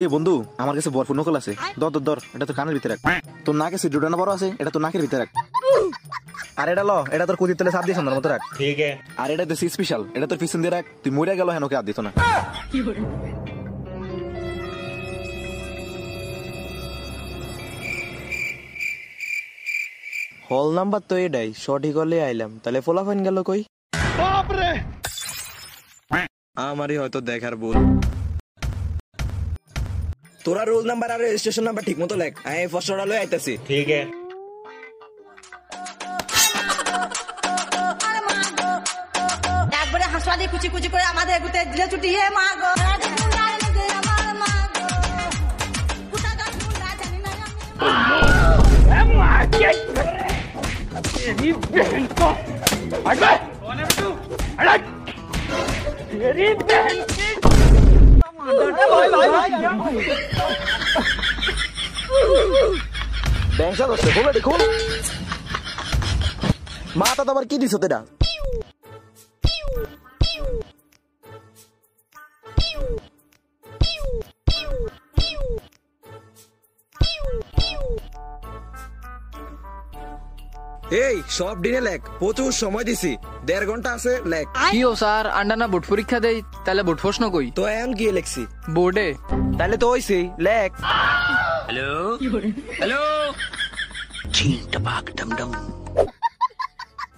এ বন্ধু আমার কাছে বরফ নকল আছে, ধর ধর ধর, এটা তোর কানের ভিতরে রাখ। তোর নাকে সিডুডানা বড় আছে, এটা তোর নাকের ভিতরে রাখ। আর এটা ল, এটা তোর কুদির তেলে সাপ দিয়ে সন্ধ্যার মতো রাখ। ঠিক আছে। আর এটা দেশি স্পেশাল, এটা তোর পিছন দিয়ে রাখ। তুই মরে গেল হেন ওকে আর দিত না। হল নাম্বার তো এটাই, সঠিক হলে আইলাম, তাহলে ফলাফাইন গেল কই? আমারই হয়তো দেখার ভুল। তোরা রোল নাম্বার আর রেজিস্ট্রেশন নাম্বার ঠিক মতো লেখ, আমি ফার্স্ট অর্ডার লই আইতাছি। ঠিক আছে। একবারে হাসপা দিয়ে কুচি কুচি করে আমাদের এগুতে দিলে ছুটি হে মা গো। মাথা তো আবার কি দিছ তোরা? এই সব দিনে লেখ, প্রচুর সময় দিছি, 1.5 ঘন্টা আছে লেখ। কি ও স্যার, আন্ডা না বোর্ড পরীক্ষা দেই, তাহলে বোর্ড প্রশ্ন কই? তো এখন কি লেখছি? বোর্ডে। তাহলে তো হইছে লেখ।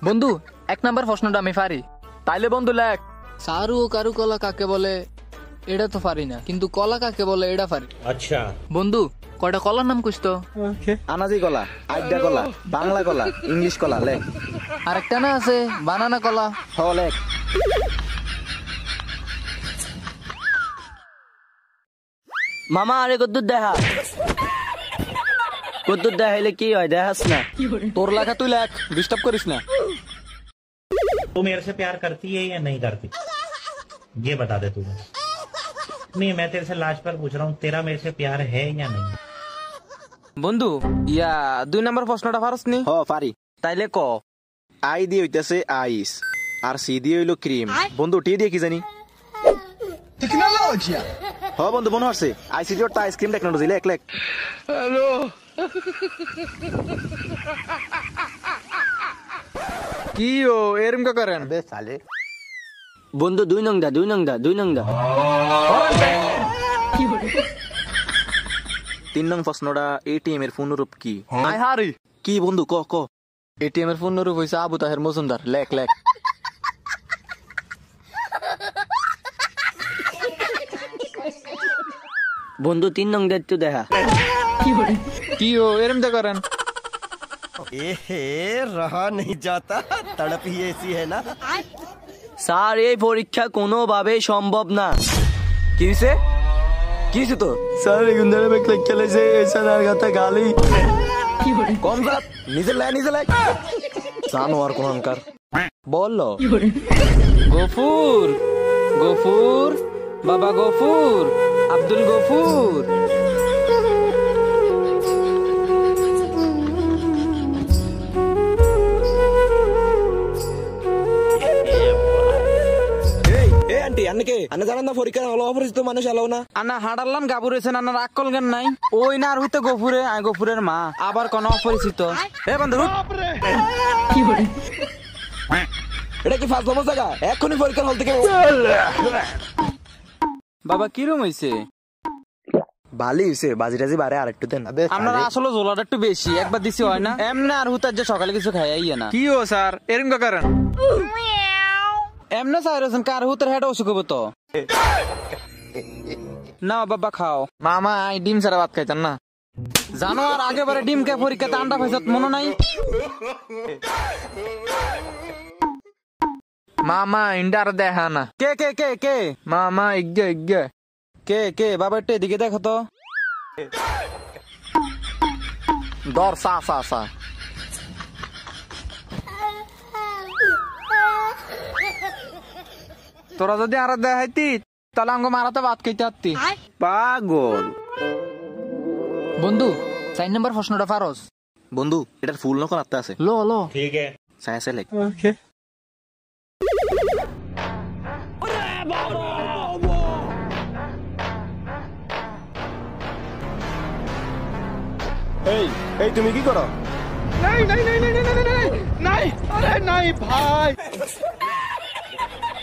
বন্ধু 1 নাম্বার প্রশ্নটা আমি পারি। তাইলে বন্ধু লেখ। সারু ও কারু কলা কাকে বলে এটা তো পারি না, কিন্তু কলা কাকে বলে এটা পারি। আচ্ছা বন্ধু কয়টা কলার নাম কইস তো? আনাজি কলা, আড্ডা কলা, বাংলা কলা, ইংলিশ কলা লেখ। আরেকটা না আছে বানানা কলা। হ লেখ। মামা আরে কদ্দুর দেখা, কদ্দুর দেখাইলে কি হয় দেখাস না? তোর লেখা তুই লেখ, ডিস্টার্ব করিস না। तू मेरे से प्यार करती है या नहीं करती, ये बता दे तू। नहीं मैं तेरे से लास्ट पर पूछ रहा हूँ, तेरा मेरे से प्यार है या नहीं? বন্ধু ইয়া 2 নাম্বার প্রশ্নটা পারস নি? হ পারি। তাইলে ক। আই দিয়ে হইতাছে আইস, আর সি দিয়ে হইলো ক্রিম। বন্ধু টি দিয়ে কি জানি? টেকনোলজি। হ বন্ধু মনে হচ্ছে আইসিডি ওর আইসক্রিম টেকনোলজি লেখ লেখ। হ্যালো কি ও এরম কা করেন? বে সালে বন্ধু 2 নং দা 2 নং দা 2 নং দা। 3 নং প্রশ্নটা এটিএম এর পূর্ণরূপ কি? আই হারি। কি বন্ধু ক ক। এটিএম এর পূর্ণরূপ হইছে আবু তাহের মজুমদার, লেখ লেখ। বন্ধু 3 নং দা একটু দেখা। কি ও এরম কা করেন? रहा नहीं जाता, तड़प ही ऐसी है ना। স্যার এই পরীক্ষা কোনোভাবেই সম্ভব না। কি হইছে? কি হইছে তো? স্যার গুন্দারে বেক লেখ খেলেছে, এসা আর কথা গালি। কম জাত নিজে লেখ নিজে লেখ। জানোয়ার কোনকার। বললো গফুর গফুর বাবা গফুর আব্দুল গফুর। হাঁটালাম গাবুরেছেন আনার আকল জ্ঞান নাই। ওই না আর হইতে গফুরে, আই গফুরের মা, আবার কোন অপরিচিত। এ বন্ধু এটা কি ফার্স্ট নম্বর জায়গা? এখনই পরীক্ষার হল থেকে বাবা কিরম হইছে? ভালোই হইছে, বাজি টাজি বারে আর একটু দেন। আপনারা আসলে জোলাটা একটু বেশি, একবার দিছি হয় না। এমনি আর হুতার যে সকালে কিছু খাই আইয়া না। কি ও স্যার এরম কা করেন? এমনি চাইছেন কার হুতার হেড অসুখ হবো তো। না বাবা খাও। মামা আই ডিম ছাড়া ভাত খাইতেন না? জানো আর আগে বারে ডিম কে পরীক্ষাতে আন্ডা পাইছত মনে নাই? মামা ইন্ডার দেখা না। কে কে কে কে মামা ইজ্ঞা ইজ্ঞা। কে কে বাবা একটু এদিকে দেখো তো। দর সা সা সা। তোরা যদি আর দেখাইতি তাহলে আমাকে মারাতে ভাত খাইতে পারতি। পাগল। বন্ধু 4 নাম্বার প্রশ্নটা পারস? বন্ধু এটার ফুল নকল আত্মা আছে। লো লো ठीक है। সায়েন্সে লেখ। এই এই তুমি কি করো?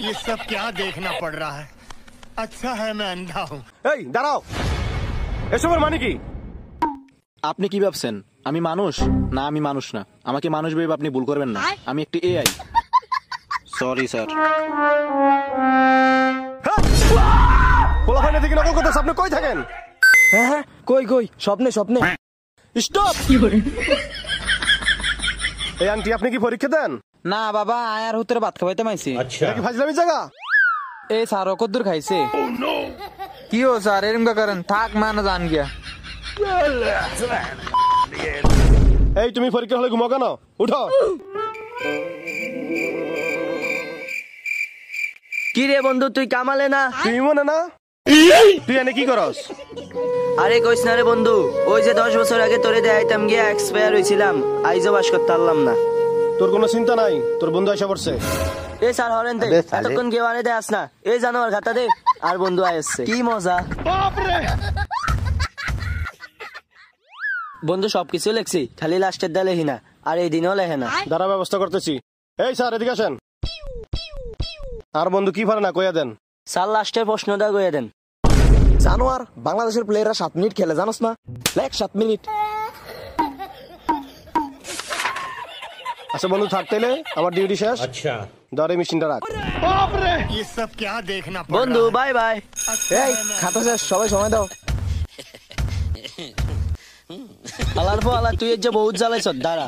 ये सब क्या देखना पड़ रहा है? अच्छा है मैं अंधा हूँ। এই দাঁড়াও, এসবের মানে কি? আপনি কি ভাবছেন আমি মানুষ? না, আমি মানুষ না। আমাকে মানুষ ভেবে আপনি ভুল করবেন না। আমি একটি এআই। Sorry sir. পোলাপাইনে থেকে নকল করতেছ, আপনি কই থাকেন? হ্যাঁ কই কই স্বপ্নে স্বপ্নে। স্টপ! এই আন্টি আপনি কি পরীক্ষা দেন? না বাবা, আয়ার হুতের ভাত খাওয়াইতে মাইছি। এটা কি ফাজলামি জায়গা? এই স্যার কদ্দুর খাইছে। কি ও স্যার এরকম করেন? থাক মানে জান গিয়া। এই তুমি পরীক্ষা হলে ঘুমাও কেন? উঠো। কি রে বন্ধু, তুই কামালে না? তুই মনে না? তুই এনে কি করস? আরে কইস না রে বন্ধু, ওই যে 10 বছর আগে তোরে দেখাইতাম গিয়া এক্সপায়ার হইছিলাম, আইজও বাস করতে পারলাম না। তোর কোনো চিন্তা নাই, তোর বন্ধু এসে পড়ছে। এই স্যার হরেন দে, এতক্ষণ কেউ আনে দেয়াস না। এই জানোয়ার খাতা দে, আর বন্ধু আইছে। কি মজা! বন্ধু সবকিছু লেখছি, খালি লাস্টের দা লেখি না, আর এই দিনও লেখে না। দাঁড়া ব্যবস্থা করতেছি। এই স্যার এদিকে আসেন। আর বন্ধু কি পারে না কইয়া দেন। স্যার লাস্টের প্রশ্নটা কইয়া দেন। জানোয়ার, বাংলাদেশের প্লেয়াররা 7 মিনিট খেলে জানোস না? লেখ 7 মিনিট। আচ্ছা বন্ধু থাকতেলে আমার ডিউটি শেষ। अच्छा ধরে মেশিনটা রাখ। ये सब क्या देखना पड़ বন্ধু रहा है? Bye bye. এই খাতা শেষ, সবাই সময় দাও। আলার পর আলা, তুই এর যে বহুত জ্বালাইছ, দাঁড়া।